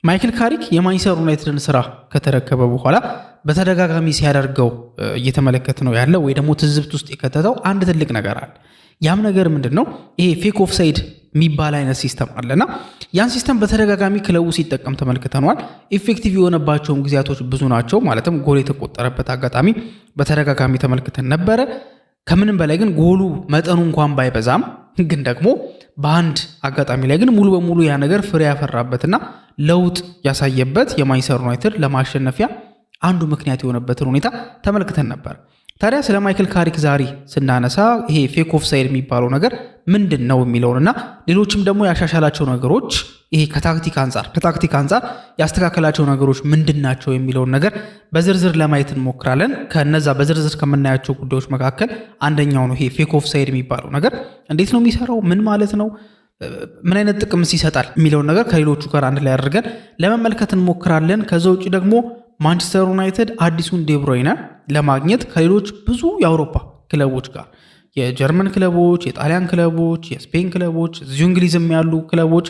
ማይክል ካሪክ የማንቸስተር ዩናይትድን ስራ ከተረከበ በኋላ በተደጋጋሚ ሲያደርገው እየተመለከተ ነው ያለ ወይ ደግሞ ትዝብት ውስጥ የከተተው አንድ ትልቅ ነገር አለ። ያም ነገር ምንድነው? ይሄ ፌክ ኦፍሳይድ የሚባል አይነት ሲስተም አለና ያን ሲስተም በተደጋጋሚ ክለቡ ሲጠቀም ተመልክተናል። ኢፌክቲቭ የሆነባቸውም ጊዜያቶች ብዙ ናቸው። ማለትም ጎል የተቆጠረበት አጋጣሚ በተደጋጋሚ ተመልክተን ነበረ። ከምንም በላይ ግን ጎሉ መጠኑ እንኳን ባይበዛም ግን ደግሞ በአንድ አጋጣሚ ላይ ግን ሙሉ በሙሉ ያ ነገር ፍሬ ያፈራበትና ለውጥ ያሳየበት የማንቸስተር ዩናይትድ ለማሸነፊያ አንዱ ምክንያት የሆነበትን ሁኔታ ተመልክተን ነበር። ታዲያ ስለ ማይክል ካሪክ ዛሬ ስናነሳ ይሄ ፌክ ኦፍሳይድ የሚባለው ነገር ምንድነው የሚለውንና ሌሎችም ደግሞ ያሻሻላቸው ነገሮች ይሄ ከታክቲክ አንጻር ያስተካከላቸው ነገሮች ምንድናቸው የሚለውን ነገር በዝርዝር ለማየት እንሞክራለን። ከነዛ በዝርዝር ከምናያቸው ጉዳዮች መካከል አንደኛው ነው ይሄ ፌክ ኦፍሳይድ የሚባለው ነገር እንዴት ነው የሚሰራው፣ ምን ማለት ነው፣ ምን አይነት ጥቅምስ ይሰጣል የሚለውን ነገር ከሌሎቹ ጋር አንድ ላይ አድርገን ለመመልከት እንሞክራለን። ከዛ ውጭ ደግሞ ማንቸስተር ዩናይትድ አዲሱን ዴብሮይነ ለማግኘት ከሌሎች ብዙ የአውሮፓ ክለቦች ጋር የጀርመን ክለቦች፣ የጣሊያን ክለቦች፣ የስፔን ክለቦች፣ እዚሁ እንግሊዝም ያሉ ክለቦች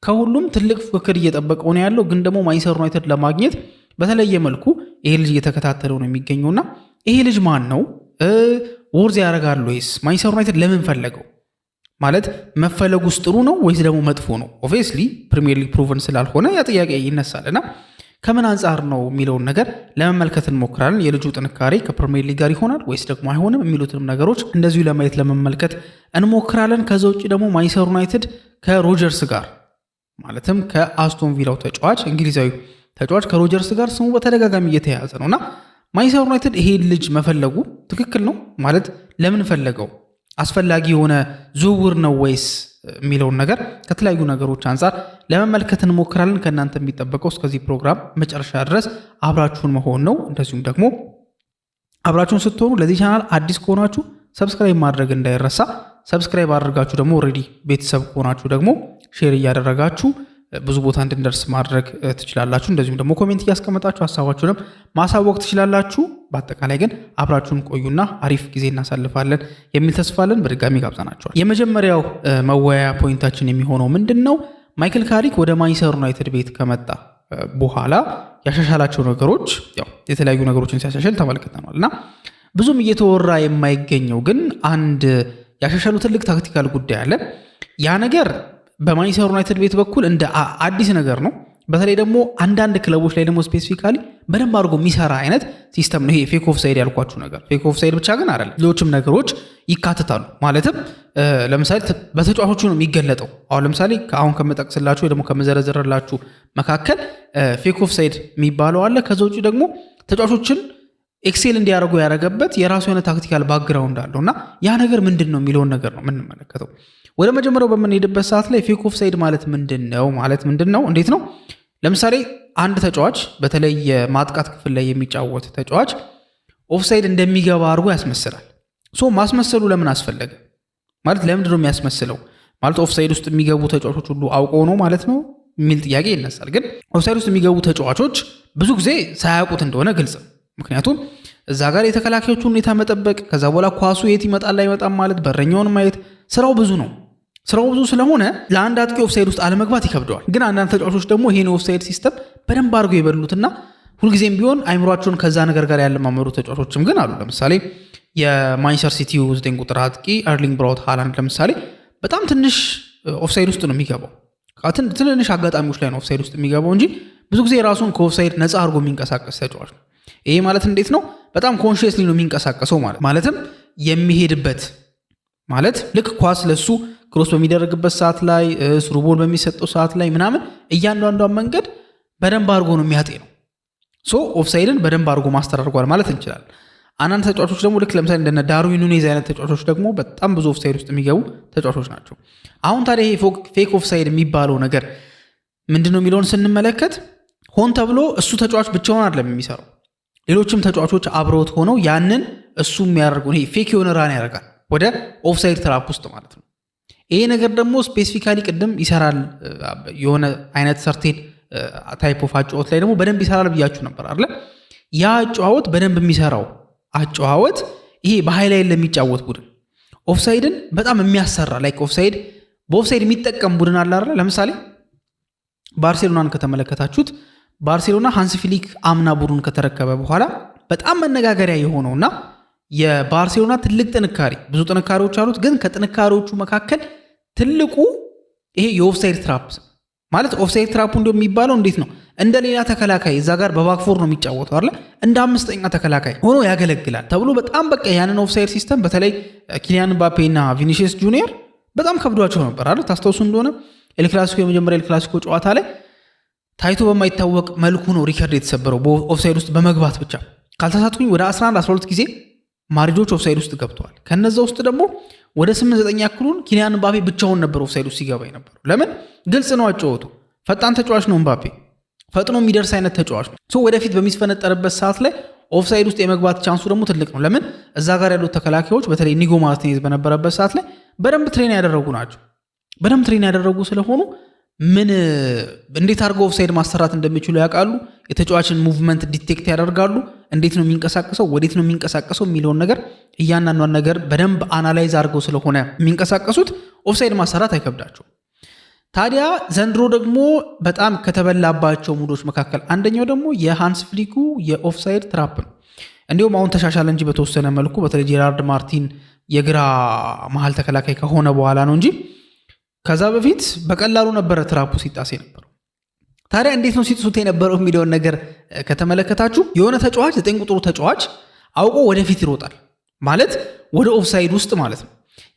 ከሁሉም ትልቅ ፍክክር እየጠበቀው ነው ያለው። ግን ደግሞ ማንቸስተር ዩናይትድ ለማግኘት በተለየ መልኩ ይሄ ልጅ እየተከታተለው ነው የሚገኘውና ይሄ ልጅ ማን ነው? ወርዝ ያደርጋል ወይስ ማንቸስተር ዩናይትድ ለምን ፈለገው? ማለት መፈለጉስ ጥሩ ነው ወይስ ደግሞ መጥፎ ነው? ኦብቪየስሊ ፕሪሚየር ሊግ ፕሩቨን ስላልሆነ ያ ጥያቄ ይነሳልና ከምን አንጻር ነው የሚለውን ነገር ለመመልከት እንሞክራለን። የልጁ ጥንካሬ ከፕሪሚየር ሊግ ጋር ይሆናል ወይስ ደግሞ አይሆንም የሚሉትንም ነገሮች እንደዚሁ ለማየት ለመመልከት እንሞክራለን። ከዛ ውጭ ደግሞ ማንቸስተር ዩናይትድ ከሮጀርስ ጋር ማለትም ከአስቶን ቪላው ተጫዋች እንግሊዛዊ ተጫዋች ከሮጀርስ ጋር ስሙ በተደጋጋሚ እየተያያዘ ነውና ማንቸስተር ዩናይትድ ይሄ ልጅ መፈለጉ ትክክል ነው ማለት ለምን ፈለገው? አስፈላጊ የሆነ ዝውውር ነው ወይስ የሚለውን ነገር ከተለያዩ ነገሮች አንጻር ለመመልከት እንሞክራለን። ከእናንተ የሚጠበቀው እስከዚህ ፕሮግራም መጨረሻ ድረስ አብራችሁን መሆን ነው። እንደዚሁም ደግሞ አብራችሁን ስትሆኑ ለዚህ ቻናል አዲስ ከሆናችሁ ሰብስክራይብ ማድረግ እንዳይረሳ። ሰብስክራይብ አድርጋችሁ ደግሞ ኦልሬዲ ቤተሰብ ከሆናችሁ ደግሞ ሼር እያደረጋችሁ ብዙ ቦታ እንድንደርስ ማድረግ ትችላላችሁ። እንደዚሁም ደግሞ ኮሜንት እያስቀመጣችሁ ሀሳባችሁንም ማሳወቅ ትችላላችሁ። በአጠቃላይ ግን አብራችሁን ቆዩና አሪፍ ጊዜ እናሳልፋለን የሚል ተስፋለን። በድጋሚ ጋብዘናችኋል። የመጀመሪያው መወያያ ፖይንታችን የሚሆነው ምንድን ነው? ማይክል ካሪክ ወደ ማንቸስተር ዩናይትድ ቤት ከመጣ በኋላ ያሻሻላቸው ነገሮች፣ ያው የተለያዩ ነገሮችን ሲያሻሽል ተመልክተናል እና ብዙም እየተወራ የማይገኘው ግን አንድ ያሻሻሉ ትልቅ ታክቲካል ጉዳይ አለ። ያ ነገር በማንቸስተር ዩናይትድ ቤት በኩል እንደ አዲስ ነገር ነው። በተለይ ደግሞ አንዳንድ ክለቦች ላይ ደግሞ ስፔሲፊካሊ በደንብ አድርጎ የሚሰራ አይነት ሲስተም ነው ይሄ ፌክ ኦፍሳይድ ያልኳችሁ ነገር። ፌክ ኦፍሳይድ ብቻ ግን አይደለም፣ ሌሎችም ነገሮች ይካተታሉ። ማለትም ለምሳሌ በተጫዋቾቹ ነው የሚገለጠው። አሁን ለምሳሌ አሁን ከመጠቅስላችሁ ወይ ደግሞ ከመዘረዘረላችሁ መካከል ፌክ ኦፍሳይድ የሚባለው አለ። ከዛ ውጭ ደግሞ ተጫዋቾችን ኤክሴል እንዲያደርጉ ያደረገበት የራሱ የሆነ ታክቲካል ባክግራውንድ አለው እና ያ ነገር ምንድን ነው የሚለውን ነገር ነው የምንመለከተው። ወደ መጀመሪያው በምንሄድበት ሰዓት ላይ ፌክ ኦፍሳይድ ማለት ምንድን ነው? እንዴት ነው? ለምሳሌ አንድ ተጫዋች በተለይ የማጥቃት ክፍል ላይ የሚጫወት ተጫዋች ኦፍሳይድ እንደሚገባ አድርጎ ያስመስላል። ማስመሰሉ ለምን አስፈለገ? ማለት ለምንድን ነው የሚያስመስለው? ማለት ኦፍሳይድ ውስጥ የሚገቡ ተጫዋቾች ሁሉ አውቀው ነው ማለት ነው የሚል ጥያቄ ይነሳል። ግን ኦፍሳይድ ውስጥ የሚገቡ ተጫዋቾች ብዙ ጊዜ ሳያውቁት እንደሆነ ግልጽ ነው። ምክንያቱም እዛ ጋር የተከላካዮቹን ሁኔታ መጠበቅ፣ ከዛ በኋላ ኳሱ የት ይመጣል አይመጣም ማለት፣ በረኛውን ማየት፣ ስራው ብዙ ስለሆነ ለአንድ አጥቂ ኦፍሳይድ ውስጥ አለመግባት ይከብደዋል። ግን አንዳንድ ተጫዋቾች ደግሞ ይሄን ኦፍሳይድ ሲስተም በደንብ አድርገው የበሉትና ሁልጊዜም ቢሆን አይምሯቸውን ከዛ ነገር ጋር ያለማመሩ ተጫዋቾችም ግን አሉ። ለምሳሌ የማንቸስተር ሲቲው 9 ቁጥር አጥቂ ኤርሊንግ ብራውት ሃላንድ ለምሳሌ በጣም ትንሽ ኦፍሳይድ ውስጥ ነው የሚገባው። ትንንሽ አጋጣሚዎች ላይ ነው ኦፍሳይድ ውስጥ የሚገባው እንጂ ብዙ ጊዜ ራሱን ከኦፍሳይድ ነፃ አድርጎ የሚንቀሳቀስ ተጫዋች ነው። ይሄ ማለት እንዴት ነው? በጣም ኮንሺየስሊ ነው የሚንቀሳቀሰው ማለትም የሚሄድበት ማለት ልክ ኳስ ለሱ ክሮስ በሚደረግበት ሰዓት ላይ ስሩ ቦል በሚሰጠው ሰዓት ላይ ምናምን እያንዳንዷን መንገድ በደንብ አድርጎ ነው የሚያጤነው። ኦፍሳይድን በደንብ አድርጎ ማስተር አድርጓል ማለት እንችላለን። አንዳንድ ተጫዋቾች ደግሞ ልክ ለምሳሌ እንደነ ዳርዊን ኑኔዝ አይነት ተጫዋቾች ደግሞ በጣም ብዙ ኦፍሳይድ ውስጥ የሚገቡ ተጫዋቾች ናቸው። አሁን ታዲያ ይሄ ፌክ ኦፍሳይድ የሚባለው ነገር ምንድነው የሚለውን ስንመለከት ሆን ተብሎ እሱ ተጫዋች ብቻውን አይደለም የሚሰራው፣ ሌሎችም ተጫዋቾች አብረውት ሆነው ያንን እሱ የሚያደርገው ይሄ ፌክ የሆነ ራን ያደርጋል ወደ ኦፍሳይድ ትራፕ ውስጥ ማለት ነው። ይሄ ነገር ደግሞ ስፔሲፊካሊ ቅድም ይሰራል የሆነ አይነት ሰርቴን ታይፕ ኦፍ አጨዋወት ላይ ደግሞ በደንብ ይሰራል ብያችሁ ነበር አይደል? ያ አጨዋወት በደንብ የሚሰራው አጨዋወት ይሄ በሃይላይት ለሚጫወት ቡድን ኦፍሳይድን በጣም የሚያሰራ ላይክ በኦፍሳይድ የሚጠቀም ቡድን አለ አይደል? ለምሳሌ ባርሴሎናን ከተመለከታችሁት ባርሴሎና ሃንሲ ፍሊክ አምና ቡድን ከተረከበ በኋላ በጣም መነጋገሪያ የሆነውና የባርሴሎና ትልቅ ጥንካሬ ብዙ ጥንካሬዎች አሉት፣ ግን ከጥንካሬዎቹ መካከል ትልቁ ይሄ የኦፍሳይድ ትራፕ ማለት ኦፍሳይድ ትራፑ እንደሚባለው እንዴት ነው እንደ ሌላ ተከላካይ እዛ ጋር በባክፎር ነው የሚጫወተው አይደል እንደ አምስተኛ ተከላካይ ሆኖ ያገለግላል ተብሎ በጣም በቃ ያንን ኦፍሳይድ ሲስተም በተለይ ኪሊያን ምባፔ እና ቪኒሲየስ ጁኒየር በጣም ከብዷቸው ነበር አይደል ታስታውሱ እንደሆነ ኤል ክላሲኮ የመጀመሪያ ኤል ክላሲኮ ጨዋታ ላይ ታይቶ በማይታወቅ መልኩ ነው ሪከርድ የተሰበረው በኦፍሳይድ ውስጥ በመግባት ብቻ ካልተሳትኩኝ ወደ 11 12 ጊዜ ማድሪዶች ኦፍሳይድ ውስጥ ገብተዋል። ከነዛ ውስጥ ደግሞ ወደ 8-9 ያክሉን ኪሊያን ምባፔ ብቻውን ነበር ኦፍሳይድ ውስጥ ሲገባ የነበረው። ለምን ግልጽ ነው አጨዋወቱ። ፈጣን ተጫዋች ነው ምባፔ፣ ፈጥኖ የሚደርስ አይነት ተጫዋች ነው። ሶ ወደፊት በሚስፈነጠርበት ሰዓት ላይ ኦፍሳይድ ውስጥ የመግባት ቻንሱ ደግሞ ትልቅ ነው። ለምን እዛ ጋር ያሉት ተከላካዮች በተለይ ኒጎ ማርቲኔዝ በነበረበት ሰዓት ላይ በደንብ ትሬን ያደረጉ ናቸው። በደንብ ትሬን ያደረጉ ስለሆኑ ምን እንዴት አድርገው ኦፍሳይድ ማሰራት እንደሚችሉ ያውቃሉ። የተጫዋችን ሙቭመንት ዲቴክት ያደርጋሉ። እንዴት ነው የሚንቀሳቀሰው፣ ወዴት ነው የሚንቀሳቀሰው የሚለውን ነገር እያንዳንዷን ነገር በደንብ አናላይዝ አድርገው ስለሆነ የሚንቀሳቀሱት ኦፍሳይድ ማሰራት አይከብዳቸው። ታዲያ ዘንድሮ ደግሞ በጣም ከተበላባቸው ሙዶች መካከል አንደኛው ደግሞ የሃንስ ፍሊኩ የኦፍሳይድ ትራፕ ነው። እንዲሁም አሁን ተሻሻለ እንጂ በተወሰነ መልኩ በተለይ ጄራርድ ማርቲን የግራ መሀል ተከላካይ ከሆነ በኋላ ነው እንጂ ከዛ በፊት በቀላሉ ነበረ ትራፑ ሲጣስ የነበረው። ታዲያ እንዴት ነው ሲጥሱት የነበረው የሚለውን ነገር ከተመለከታችሁ የሆነ ተጫዋች 9 ቁጥሩ ተጫዋች አውቆ ወደፊት ይሮጣል ማለት ወደ ኦፍሳይድ ውስጥ ማለት ነው።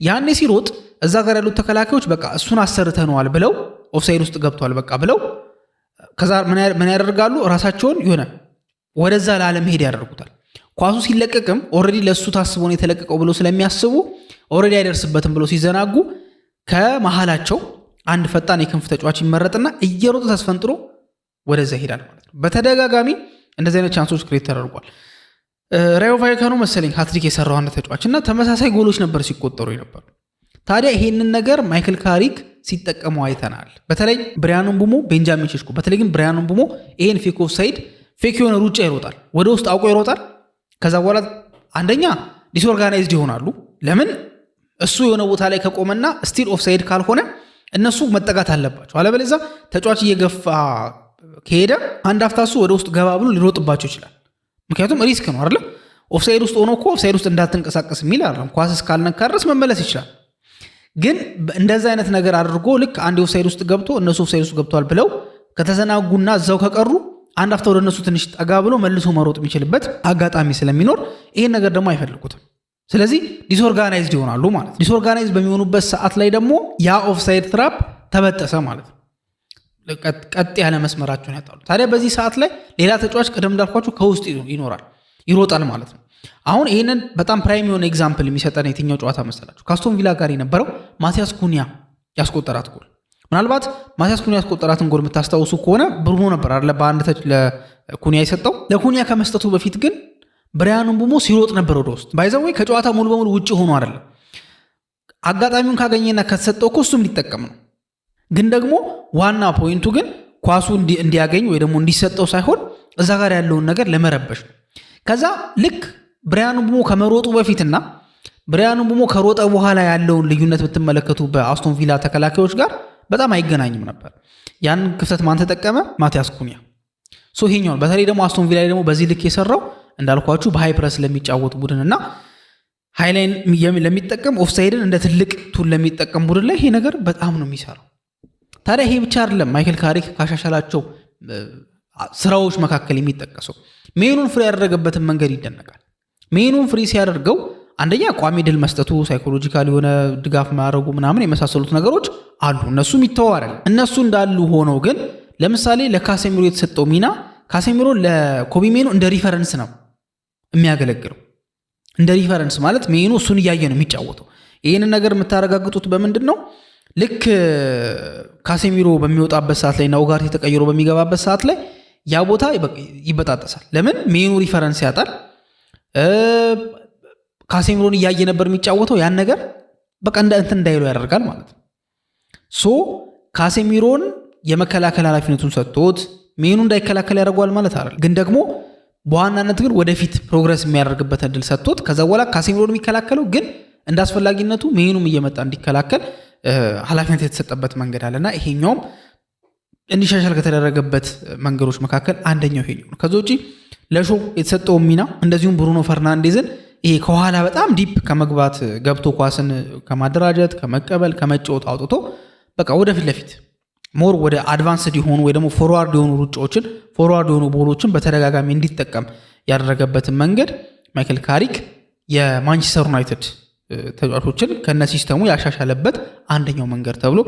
ያኔ ሲሮጥ እዛ ጋር ያሉት ተከላካዮች በቃ እሱን አሰርተነዋል ብለው ኦፍሳይድ ውስጥ ገብቷል በቃ ብለው ከዛ ምን ያደርጋሉ ራሳቸውን የሆነ ወደዛ ላለመሄድ ያደርጉታል። ኳሱ ሲለቀቅም ኦልሬዲ ለሱ ታስቦ ነው የተለቀቀው ብለው ስለሚያስቡ ኦልሬዲ አይደርስበትም ብለው ሲዘናጉ ከመሃላቸው አንድ ፈጣን የክንፍ ተጫዋች ይመረጥና እየሮጠ ተስፈንጥሮ ወደዛ ይሄዳል ማለት ነው። በተደጋጋሚ እንደዚህ አይነት ቻንሶች ክሬት ተደርጓል። ራዮ ቫይካኖ መሰለኝ ሃትሪክ የሰራው አንድ ተጫዋች እና ተመሳሳይ ጎሎች ነበር ሲቆጠሩ የነበሩ። ታዲያ ይሄንን ነገር ማይክል ካሪክ ሲጠቀመው አይተናል። በተለይ ብሪያን ምቡሞ፣ ቤንጃሚን ሼሽኮ በተለይ ግን ብሪያን ምቡሞ ይሄን ፌክ ኦፍሳይድ ፌክ የሆነ ሩጫ ይሮጣል፣ ወደ ውስጥ አውቆ ይሮጣል። ከዛ በኋላ አንደኛ ዲስኦርጋናይዝድ ይሆናሉ። ለምን እሱ የሆነ ቦታ ላይ ከቆመና ስቲል ኦፍሳይድ ካልሆነ እነሱ መጠጋት አለባቸው። አለበለዚያ ተጫዋች እየገፋ ከሄደ አንድ አፍታሱ ወደ ውስጥ ገባ ብሎ ሊሮጥባቸው ይችላል። ምክንያቱም ሪስክ ነው አይደል? ኦፍሳይድ ውስጥ ሆኖ እኮ ኦፍሳይድ ውስጥ እንዳትንቀሳቀስ የሚል አይደለም። ኳስ እስካልነካ ድረስ መመለስ ይችላል። ግን እንደዛ አይነት ነገር አድርጎ ልክ አንድ ኦፍሳይድ ውስጥ ገብቶ እነሱ ኦፍሳይድ ውስጥ ገብቷል ብለው ከተዘናጉና እዛው ከቀሩ አንድ አፍታ ወደ እነሱ ትንሽ ጠጋ ብሎ መልሶ መሮጥ የሚችልበት አጋጣሚ ስለሚኖር ይሄን ነገር ደግሞ አይፈልጉትም። ስለዚህ ዲስኦርጋናይዝድ ይሆናሉ ማለት ነው። ዲስኦርጋናይዝድ በሚሆኑበት ሰዓት ላይ ደግሞ ያ ኦፍሳይድ ትራፕ ተበጠሰ ማለት ነው። ቀጥ ያለ መስመራቸውን ያጣሉ። ታዲያ በዚህ ሰዓት ላይ ሌላ ተጫዋች ቀደም እንዳልኳችሁ ከውስጥ ይኖራል ይሮጣል ማለት ነው። አሁን ይህንን በጣም ፕራይም የሆነ ኤግዛምፕል የሚሰጠን የትኛው ጨዋታ መሰላችሁ? ከአስቶን ቪላ ጋር የነበረው ማቲያስ ኩኒያ ያስቆጠራት ጎል። ምናልባት ማቲያስ ኩኒያ ያስቆጠራትን ጎል የምታስታውሱ ከሆነ ብሩኖ ነበር አይደል በአንድ ተች ለኩኒያ የሰጠው። ለኩኒያ ከመስጠቱ በፊት ግን ብሪያን ምቡሞ ሲሮጥ ነበር ወደ ውስጥ። ባይዘው ከጨዋታ ሙሉ በሙሉ ውጪ ሆኖ አይደለም፣ አጋጣሚውን ካገኘና ከተሰጠው እኮ እሱም ሊጠቀም ነው። ግን ደግሞ ዋና ፖይንቱ ግን ኳሱ እንዲያገኝ ወይ ደግሞ እንዲሰጠው ሳይሆን እዛ ጋር ያለውን ነገር ለመረበሽ ነው። ከዛ ልክ ብሪያን ምቡሞ ከመሮጡ በፊትና ብሪያን ምቡሞ ከሮጠ በኋላ ያለውን ልዩነት ብትመለከቱ በአስቶን ቪላ ተከላካዮች ጋር በጣም አይገናኝም ነበር። ያን ክፍተት ማን ተጠቀመ? ማቲያስ ኩኒያ። ሶ ይሄኛው በተለይ ደግሞ አስቶን ቪላ ደግሞ በዚህ ልክ የሰራው እንዳልኳችሁ በሃይ ፕረስ ለሚጫወት ቡድንና ሃይላይን ለሚጠቀም ኦፍሳይድን እንደ ትልቅ ቱል ለሚጠቀም ቡድን ላይ ይሄ ነገር በጣም ነው የሚሰራው። ታዲያ ይሄ ብቻ አይደለም። ማይክል ካሪክ ካሻሻላቸው ስራዎች መካከል የሚጠቀሰው ሜኑን ፍሪ ያደረገበትን መንገድ ይደነቃል። ሜኑን ፍሪ ሲያደርገው አንደኛ ቋሚ ድል መስጠቱ፣ ሳይኮሎጂካል የሆነ ድጋፍ ማድረጉ ምናምን የመሳሰሉት ነገሮች አሉ። እነሱም ይተው አይደለም። እነሱ እንዳሉ ሆነው ግን ለምሳሌ ለካሴሚሮ የተሰጠው ሚና ካሴሚሮ ለኮቢ ሜኑ እንደ ሪፈረንስ ነው የሚያገለግለው። እንደ ሪፈረንስ ማለት ሜኑ እሱን እያየ ነው የሚጫወተው። ይህንን ነገር የምታረጋግጡት በምንድን ነው? ልክ ካሴሚሮ በሚወጣበት ሰዓት ላይ እና ኡጋርቴ ተቀይሮ በሚገባበት ሰዓት ላይ ያ ቦታ ይበጣጠሳል። ለምን? ሜኑ ሪፈረንስ ያጣል። ካሴሚሮን እያየ ነበር የሚጫወተው። ያን ነገር በቃ እንትን እንዳይለው ያደርጋል ማለት ነው። ሶ ካሴሚሮን የመከላከል ኃላፊነቱን ሰጥቶት ሜኑ እንዳይከላከል ያደርገዋል ማለት አይደል። ግን ደግሞ በዋናነት ግን ወደፊት ፕሮግረስ የሚያደርግበት እድል ሰጥቶት ከዛ በኋላ ካሴሚሮን የሚከላከለው ግን እንደ አስፈላጊነቱ ሜኑም እየመጣ እንዲከላከል ኃላፊነት የተሰጠበት መንገድ አለና ይሄኛውም እንዲሻሻል ከተደረገበት መንገዶች መካከል አንደኛው ይሄ ነው። ከዛ ውጪ ለሾ የተሰጠው ሚና እንደዚሁም ብሩኖ ፈርናንዴዝን ይሄ ከኋላ በጣም ዲፕ ከመግባት ገብቶ ኳስን ከማደራጀት ከመቀበል ከመጫወት አውጥቶ በቃ ወደፊት ለፊት ሞር ወደ አድቫንስድ የሆኑ ወይ ደግሞ ፎርዋርድ የሆኑ ሩጫዎችን ፎርዋርድ የሆኑ ቦሎችን በተደጋጋሚ እንዲጠቀም ያደረገበትን መንገድ ማይክል ካሪክ የማንቸስተር ዩናይትድ ተጫዋቾችን ከነ ሲስተሙ ያሻሻለበት አንደኛው መንገድ ተብሎ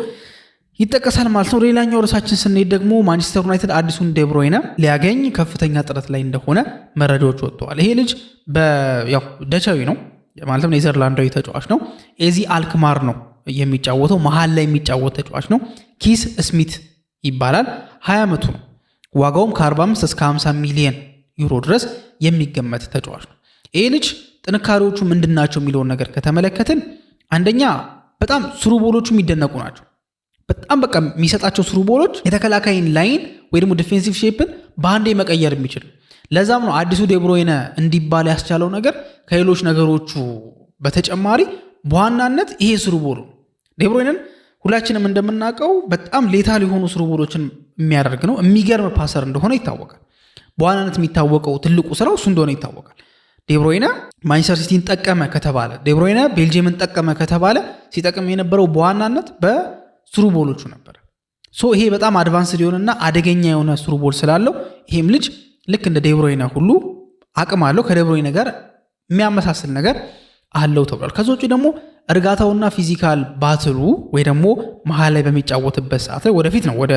ይጠቀሳል ማለት ነው። ሌላኛው ርዕሳችን ስንሄድ ደግሞ ማንቸስተር ዩናይትድ አዲሱን ዴብሮይነ ሊያገኝ ከፍተኛ ጥረት ላይ እንደሆነ መረጃዎች ወጥተዋል። ይሄ ልጅ ደቻዊ ነው ማለትም ኔዘርላንዳዊ ተጫዋች ነው። ኤዚ አልክማር ነው የሚጫወተው፣ መሀል ላይ የሚጫወት ተጫዋች ነው። ኪስ ስሚት ይባላል። 20 ዓመቱ ነው። ዋጋውም ከ45 እስከ 50 ሚሊዮን ዩሮ ድረስ የሚገመት ተጫዋች ነው። ይሄ ልጅ ጥንካሬዎቹ ምንድናቸው የሚለውን ነገር ከተመለከትን አንደኛ በጣም ስሩ ቦሎቹ የሚደነቁ ናቸው። በጣም በቃ የሚሰጣቸው ስሩ ቦሎች የተከላካይን ላይን ወይ ደግሞ ዲፌንሲቭ ሼፕን በአንዴ መቀየር የሚችል። ለዛም ነው አዲሱ ዴብሮይነ እንዲባል ያስቻለው ነገር ከሌሎች ነገሮቹ በተጨማሪ በዋናነት ይሄ ስሩ ቦሉ። ዴብሮይነን ሁላችንም እንደምናውቀው በጣም ሌታል የሆኑ ስሩ ቦሎችን የሚያደርግ ነው። የሚገርም ፓሰር እንደሆነ ይታወቃል። በዋናነት የሚታወቀው ትልቁ ስራው እሱ እንደሆነ ይታወቃል። ዴብሮይነ ማንቸስተር ሲቲን ጠቀመ ከተባለ፣ ዴብሮይነ ቤልጅየምን ጠቀመ ከተባለ ሲጠቅም የነበረው በዋናነት በስሩ ቦሎቹ ነበር። ይሄ በጣም አድቫንስድ የሆነና አደገኛ የሆነ ስሩ ቦል ስላለው ይሄም ልጅ ልክ እንደ ዴብሮይነ ሁሉ አቅም አለው። ከዴብሮይነ ጋር የሚያመሳስል ነገር አለው ተብሏል። ከዛ ውጭ ደግሞ እርጋታውና ፊዚካል ባትሉ ወይ ደግሞ መሀል ላይ በሚጫወትበት ሰዓት ላይ ወደፊት ነው ወደ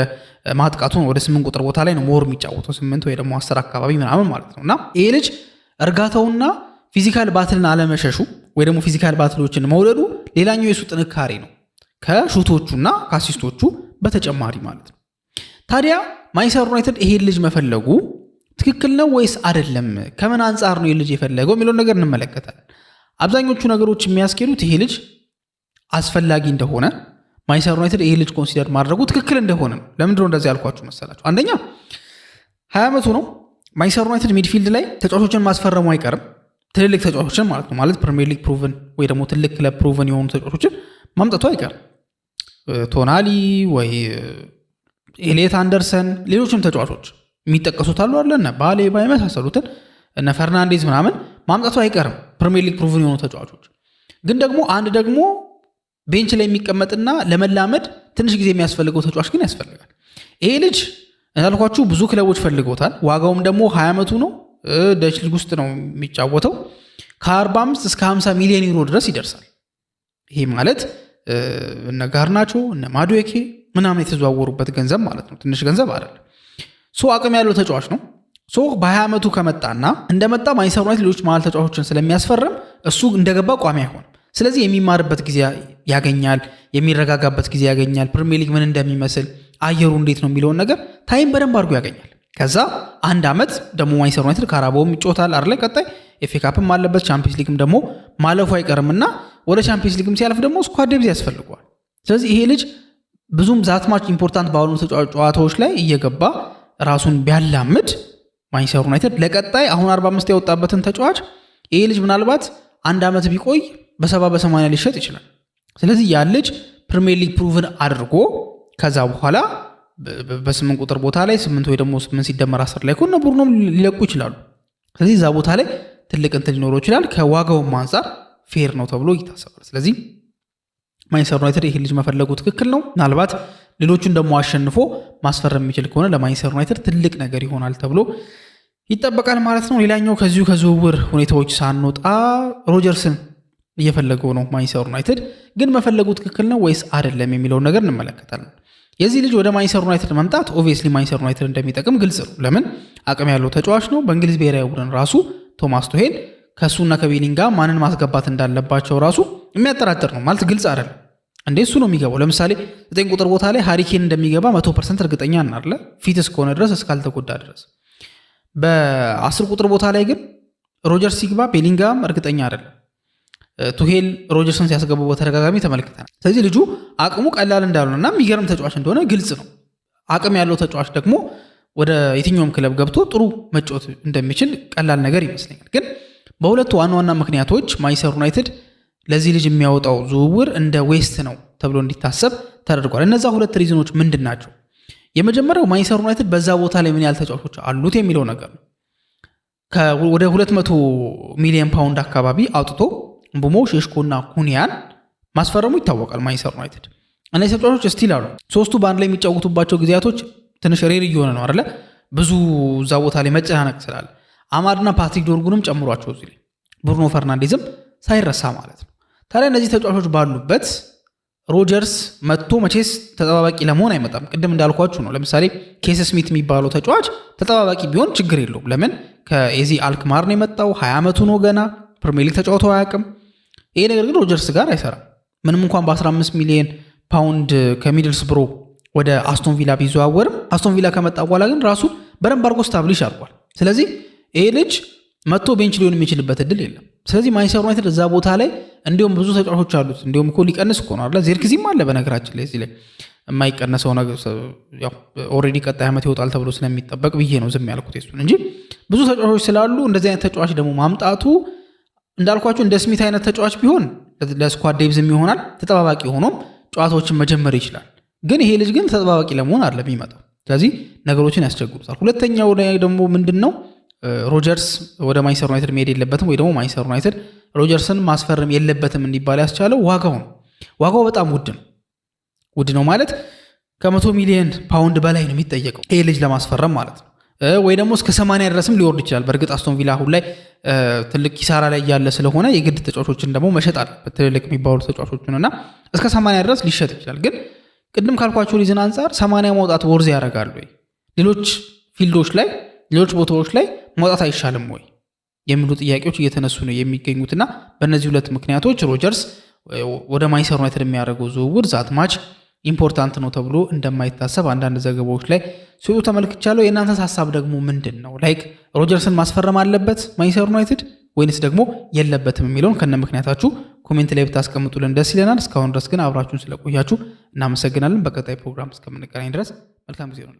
ማጥቃቱ ወደ 8 ቁጥር ቦታ ላይ ነው ሞር የሚጫወተው 8 ወይ ደግሞ 10 አካባቢ ምናምን ማለት ነው። እና ይሄ ልጅ እርጋታውና ፊዚካል ባትልን አለመሸሹ ወይ ደግሞ ፊዚካል ባትሎችን መውደዱ ሌላኛው የሱ ጥንካሬ ነው፣ ከሹቶቹና ከአሲስቶቹ በተጨማሪ ማለት ነው። ታዲያ ማንቸስተር ዩናይትድ ይሄን ልጅ መፈለጉ ትክክል ነው ወይስ አይደለም? ከምን አንጻር ነው ይሄ ልጅ የፈለገው የሚለውን ነገር እንመለከታለን። አብዛኞቹ ነገሮች የሚያስኬዱት ይሄ ልጅ አስፈላጊ እንደሆነ ማንቸስተር ዩናይትድ ይሄ ልጅ ኮንሲደር ማድረጉ ትክክል እንደሆነ ነው። ለምንድነው እንደዚህ ያልኳችሁ መሰላችሁ? አንደኛ 20 ዓመቱ ነው። ማንቸስተር ዩናይትድ ሚድፊልድ ላይ ተጫዋቾችን ማስፈረሙ አይቀርም፣ ትልልቅ ተጫዋቾችን ማለት ነው። ማለት ፕሪሚየር ሊግ ፕሩቭን ወይ ደግሞ ትልቅ ክለብ ፕሩቭን የሆኑ ተጫዋቾችን ማምጣቱ አይቀርም። ቶናሊ ወይ ኤሊየት አንደርሰን፣ ሌሎችም ተጫዋቾች የሚጠቀሱት አሉ አለ እነ ባሌ የመሳሰሉትን እነ ፈርናንዴዝ ምናምን ማምጣቱ አይቀርም፣ ፕሪሚየር ሊግ ፕሩቭን የሆኑ ተጫዋቾች። ግን ደግሞ አንድ ደግሞ ቤንች ላይ የሚቀመጥና ለመላመድ ትንሽ ጊዜ የሚያስፈልገው ተጫዋች ግን ያስፈልጋል። ይሄ ልጅ እንዳልኳችሁ ብዙ ክለቦች ፈልገውታል። ዋጋውም ደግሞ 20 ዓመቱ ነው። ደች ሊግ ውስጥ ነው የሚጫወተው። ከ45 እስከ 50 ሚሊዮን ዩሮ ድረስ ይደርሳል። ይሄ ማለት እነ ጋርናቾ እነ ማዱዌኬ ምናምን የተዘዋወሩበት ገንዘብ ማለት ነው። ትንሽ ገንዘብ አይደለም። አቅም ያለው ተጫዋች ነው። በ20 ዓመቱ ከመጣና እንደመጣ ማንቸስተር ዩናይትድ ሌሎች መሀል ተጫዋቾችን ስለሚያስፈርም እሱ እንደገባ ቋሚ አይሆንም። ስለዚህ የሚማርበት ጊዜ ያገኛል፣ የሚረጋጋበት ጊዜ ያገኛል። ፕሪሚየር ሊግ ምን እንደሚመስል አየሩ እንዴት ነው የሚለውን ነገር ታይም በደንብ አድርጎ ያገኛል። ከዛ አንድ ዓመት ደግሞ ማንቸስተር ዩናይትድ ካራባውም ይጮታል አይደል? ቀጣይ ኤፍኤ ካፕም አለበት፣ ቻምፒየንስ ሊግም ደግሞ ማለፉ አይቀርምና ወደ ቻምፒየንስ ሊግም ሲያልፍ ደግሞ ስኳድ ዴፕዝ ያስፈልገዋል። ስለዚህ ይሄ ልጅ ብዙም ዛትማች ኢምፖርታንት ባሉ ጨዋታዎች ላይ እየገባ ራሱን ቢያላምድ ማንቸስተር ዩናይትድ ለቀጣይ አሁን 45 ያወጣበትን ተጫዋች ይሄ ልጅ ምናልባት አንድ ዓመት ቢቆይ በ70 በ80 ሊሸጥ ይችላል። ስለዚህ ያ ልጅ ፕሪሚየር ሊግ ፕሩቭን አድርጎ ከዛ በኋላ በ8 ቁጥር ቦታ ላይ 8 ወይ ደግሞ 8 ሲደመር 10 ላይ ኮነ ቡርኖም ሊለቁ ይችላሉ። ስለዚህ እዛ ቦታ ላይ ትልቅ እንትን ሊኖረው ይችላል። ከዋጋውም አንፃር ፌር ነው ተብሎ ይታሰባል። ስለዚህ ማንቸስተር ዩናይትድ ይሄ ልጅ መፈለጉ ትክክል ነው። ምናልባት ሌሎቹን ደግሞ አሸንፎ ማስፈረም የሚችል ከሆነ ለማንቸስተር ዩናይትድ ትልቅ ነገር ይሆናል ተብሎ ይጠበቃል ማለት ነው። ሌላኛው ከዚሁ ከዝውውር ሁኔታዎች ሳንወጣ ሮጀርስን እየፈለገው ነው ማንቸስተር ዩናይትድ። ግን መፈለጉ ትክክል ነው ወይስ አይደለም የሚለውን ነገር እንመለከታለን። የዚህ ልጅ ወደ ማንቸስተር ዩናይትድ መምጣት ኦብቪየስሊ ማንቸስተር ዩናይትድ እንደሚጠቅም ግልጽ ነው። ለምን አቅም ያለው ተጫዋች ነው። በእንግሊዝ ብሔራዊ ቡድን ራሱ ቶማስ ቱሄል ከሱና ከቤሊንጋም ማንን ማስገባት እንዳለባቸው ራሱ የሚያጠራጥር ነው ማለት ግልጽ አይደለም። እንዴ እሱ ነው የሚገባው። ለምሳሌ 9 ቁጥር ቦታ ላይ ሃሪኬን እንደሚገባ 100% እርግጠኛ እናርለ ፊት እስከሆነ ድረስ እስካልተጎዳ ድረስ። በ10 ቁጥር ቦታ ላይ ግን ሮጀርስ ሲግባ ቤሊንጋም እርግጠኛ አይደለም። ቱሄል ሮጀርስን ሲያስገባው በተደጋጋሚ ተመልክተናል። ስለዚህ ልጁ አቅሙ ቀላል እንዳልሆነና የሚገርም ተጫዋች እንደሆነ ግልጽ ነው። አቅም ያለው ተጫዋች ደግሞ ወደ የትኛውም ክለብ ገብቶ ጥሩ መጫወት እንደሚችል ቀላል ነገር ይመስለኛል። ግን በሁለቱ ዋና ዋና ምክንያቶች ማንቸስተር ዩናይትድ ለዚህ ልጅ የሚያወጣው ዝውውር እንደ ዌስት ነው ተብሎ እንዲታሰብ ተደርጓል። እነዛ ሁለት ሪዝኖች ምንድን ናቸው? የመጀመሪያው ማንቸስተር ዩናይትድ በዛ ቦታ ላይ ምን ያህል ተጫዋቾች አሉት የሚለው ነገር ነው። ወደ 200 ሚሊዮን ፓውንድ አካባቢ አውጥቶ ምቡሞ፣ ሼሽኮና ኩኒያን ማስፈረሙ ይታወቃል ማንቸስተር ዩናይትድ። እነዚህ ተጫዋቾች ስቲል አሉ። ሶስቱ በአንድ ላይ የሚጫወቱባቸው ጊዜያቶች ትንሽ ሬር እየሆነ ነው አይደለ? ብዙ እዛ ቦታ ላይ መጨናነቅ ስላለ አማድና ፓትሪክ ዶርጉንም ጨምሯቸው እዚህ ላይ ብሩኖ ፈርናንዴዝም ሳይረሳ ማለት ነው። ታዲያ እነዚህ ተጫዋቾች ባሉበት ሮጀርስ መጥቶ መቼስ ተጠባባቂ ለመሆን አይመጣም። ቅድም እንዳልኳችሁ ነው። ለምሳሌ ኬስ ስሚት የሚባለው ተጫዋች ተጠባባቂ ቢሆን ችግር የለውም። ለምን ከኤዚ አልክማር ነው የመጣው፣ 20 ዓመቱ ነው ገና፣ ፕሪሚየር ሊግ ተጫውቶ አያውቅም። ይሄ ነገር ግን ሮጀርስ ጋር አይሰራም። ምንም እንኳን በ15 ሚሊዮን ፓውንድ ከሚድልስብሮ ወደ አስቶን ቪላ ቢዘዋወርም አስቶን ቪላ ከመጣ በኋላ ግን ራሱ በደንብ አድርጎ ስታብሊሽ አድርጓል። ስለዚህ ይሄ ልጅ መጥቶ ቤንች ሊሆን የሚችልበት እድል የለም። ስለዚህ ማንቸስተር ዩናይትድ እዛ ቦታ ላይ እንዲሁም ብዙ ተጫዋቾች አሉት። እንዲሁም እኮ ሊቀንስ እኮ ነው አይደል? ዜርክዚም አለ በነገራችን ላይ እዚህ ላይ የማይቀነሰው ነገር ያው ኦልሬዲ ቀጣይ ዓመት ይወጣል ተብሎ ስለሚጠበቅ ብዬ ነው ዝም ያልኩት እሱን እንጂ ብዙ ተጫዋቾች ስላሉ እንደዚህ አይነት ተጫዋች ደግሞ ማምጣቱ እንዳልኳችሁ እንደ ስሚት አይነት ተጫዋች ቢሆን ለስኳድ ዴብዝም ይሆናል፣ ተጠባባቂ ሆኖም ጨዋታዎችን መጀመር ይችላል። ግን ይሄ ልጅ ግን ተጠባባቂ ለመሆን አይደለም የሚመጣው። ስለዚህ ነገሮችን ያስቸግሩታል። ሁለተኛው ደግሞ ምንድነው ሮጀርስ ወደ ማንቸስተር ዩናይትድ መሄድ የለበትም ወይ ደግሞ ማንቸስተር ዩናይትድ ሮጀርስን ማስፈረም የለበትም እንዲባል ያስቻለው ዋጋው ነው። ዋጋው በጣም ውድ ነው ማለት ከ100 ሚሊዮን ፓውንድ በላይ ነው የሚጠየቀው ይሄ ልጅ ለማስፈረም ማለት ነው። ወይ ደግሞ እስከ 80 ድረስም ሊወርድ ይችላል። በእርግጥ አስቶን ቪላ አሁን ላይ ትልቅ ኪሳራ ላይ ያለ ስለሆነ የግድ ተጫዋቾችን ደግሞ መሸጥ አለበት፣ ትልልቅ የሚባሉ ተጫዋቾችን እና እስከ 80 ድረስ ሊሸጥ ይችላል። ግን ቅድም ካልኳቸው ሪዝን አንጻር 80 ማውጣት ወርዝ ያደርጋል ወይ? ሌሎች ፊልዶች ላይ ሌሎች ቦታዎች ላይ ማውጣት አይሻልም ወይ የሚሉ ጥያቄዎች እየተነሱ ነው የሚገኙትና በእነዚህ ሁለት ምክንያቶች ሮጀርስ ወደ ማንቸስተር ዩናይትድ የሚያደርገው ዝውውር ዛትማች ኢምፖርታንት ነው ተብሎ እንደማይታሰብ አንዳንድ ዘገባዎች ላይ ሲወጡ ተመልክቻለሁ። የእናንተስ ሀሳብ ደግሞ ምንድን ነው? ላይክ ሮጀርስን ማስፈረም አለበት ማንቸስተር ዩናይትድ ወይንስ ደግሞ የለበትም የሚለውን ከነ ምክንያታችሁ ኮሜንት ላይ ብታስቀምጡልን ደስ ይለናል። እስካሁን ድረስ ግን አብራችሁን ስለቆያችሁ እናመሰግናለን። በቀጣይ ፕሮግራም እስከምንገናኝ ድረስ መልካም ጊዜ ነው።